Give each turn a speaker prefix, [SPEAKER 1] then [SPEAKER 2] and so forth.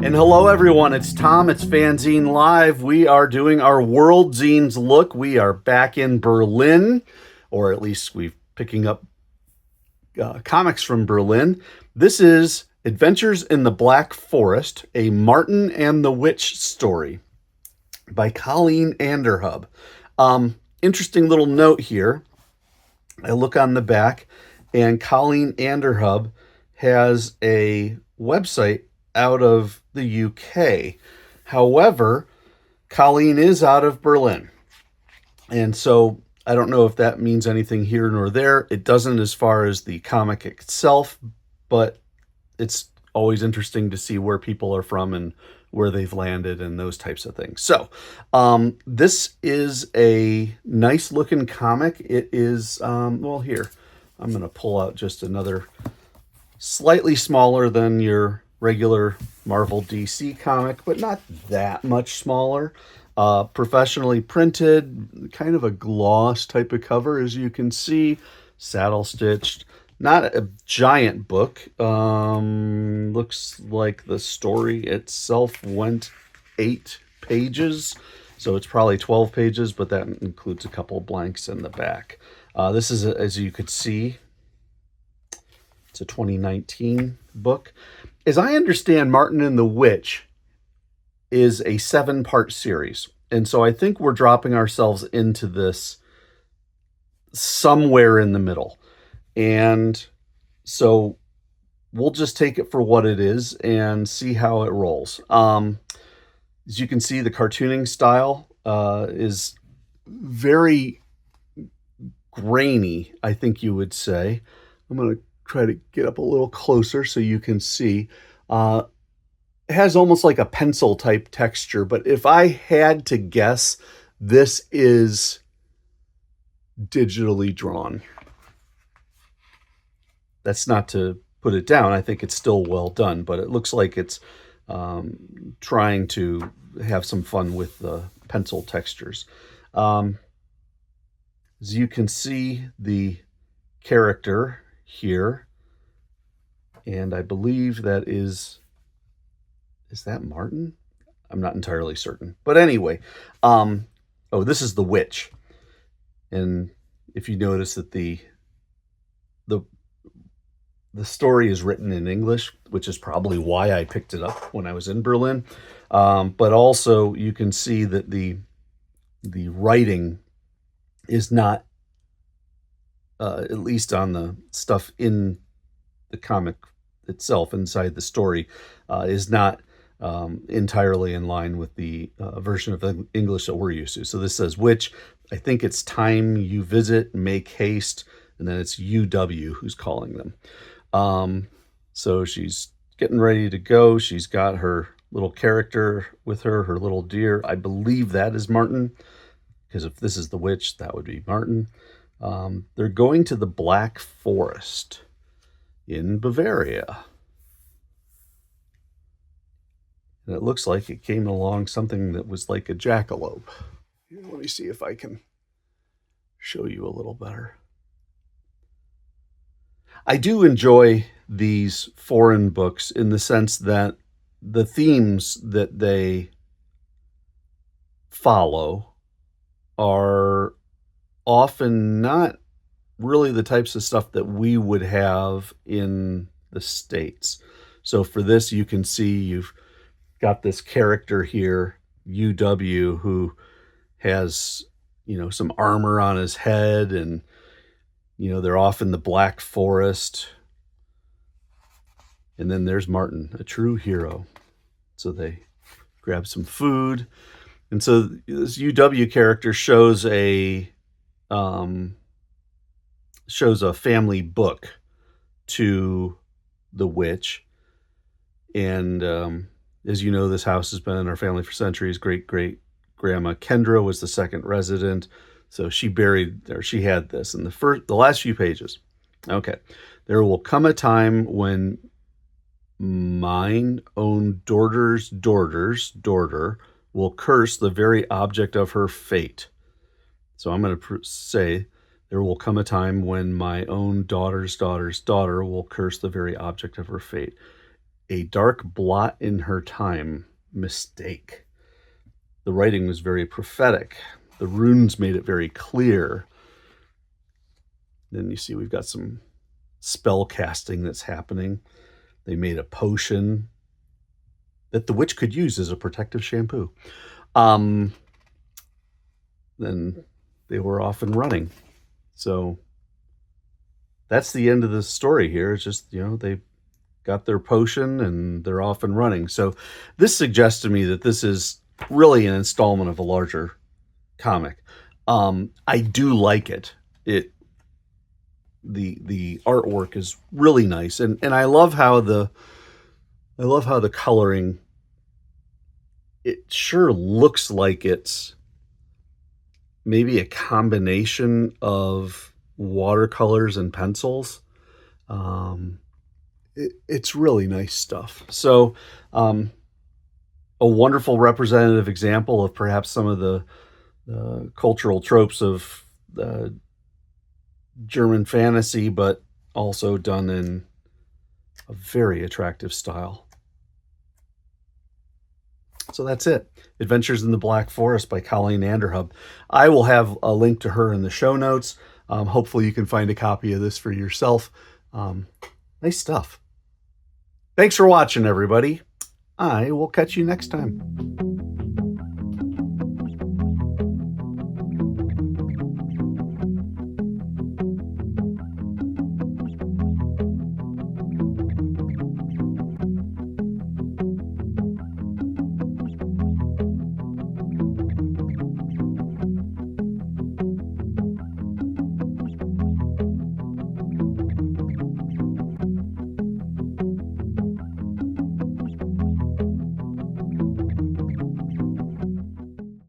[SPEAKER 1] And hello, everyone. It's Tom. It's FANzine Live. We are doing our World Zines look. We are back in Berlin, or at least we're picking up comics from Berlin. This is Adventures in the Black Forest, a Martin and the Witch story by Colleen Anderhub. Interesting little note here. I look on the back, and Colleen Anderhub has a website out of the UK. However, Colleen is out of Berlin. And so I don't know if that means anything here nor there. It doesn't as far as the comic itself, but it's always interesting to see where people are from and where they've landed and those types of things. So this is a nice looking comic. It is, well, here, I'm going to pull out just another slightly smaller than your regular Marvel DC comic, but not that much smaller. Professionally printed, kind of a gloss type of cover, as you can see, saddle stitched. Not a giant book. Looks like the story itself went 8 pages, so it's probably 12 pages, but that includes a couple blanks in the back. This is, as you could see, it's a 2019 book. As I understand, Martin and the Witch is a 7-part series. And so I think we're dropping ourselves into this somewhere in the middle. And so we'll just take it for what it is and see how it rolls. As you can see, the cartooning style is very grainy, I think you would say. I'm going to try to get up a little closer so you can see. It has almost like a pencil type texture, but if I had to guess, this is digitally drawn. That's not to put it down. I think it's still well done, but it looks like it's trying to have some fun with the pencil textures. As you can see, the character here, and I believe that is that Martin? I'm not entirely certain, but anyway, oh, this is the witch. And if you notice that the story is written in English, which is probably why I picked it up when I was in Berlin, but also you can see that the writing is not, at least on the stuff in the comic itself, inside the story, is not entirely in line with the version of English that we're used to. So this says witch. I think it's time you visit, make haste, and then it's UW who's calling them. So she's getting ready to go. She's got her little character with her, her little deer. I believe that is Martin, because if this is the witch, that would be Martin. They're going to the Black Forest in Bavaria. And it looks like it came along something that was like a jackalope. Here, let me see if I can show you a little better. I do enjoy these foreign books in the sense that the themes that they follow are often not really the types of stuff that we would have in the States. So for this, you can see you've got this character here, UW, who has, some armor on his head, and, they're off in the Black Forest. And then there's Martin, a true hero. So they grab some food. And so this UW character shows a family book to the witch. And as you know, this house has been in our family for centuries. Great-great-grandma Kendra was the second resident. So she had this in the last few pages. Okay. There will come a time when mine own daughter's daughter will curse the very object of her fate. So I'm going to say, there will come a time when my own daughter's daughter will curse the very object of her fate. A dark blot in her time, mistake. The writing was very prophetic. The runes made it very clear. Then you see we've got some spell casting that's happening. They made a potion that the witch could use as a protective shampoo. Then they were off and running. So that's the end of the story here. It's just, they got their potion and they're off and running. So this suggests to me that this is really an installment of a larger comic. I do like it. The artwork is really nice, and I love how the coloring, it sure looks like it's maybe a combination of watercolors and pencils. It's really nice stuff. So a wonderful representative example of perhaps some of the cultural tropes of German fantasy, but also done in a very attractive style. So that's it. Adventures in the Black Forest by Colleen Anderhub. I will have a link to her in the show notes. Hopefully you can find a copy of this for yourself. Nice stuff. Thanks for watching, everybody. I will catch you next time.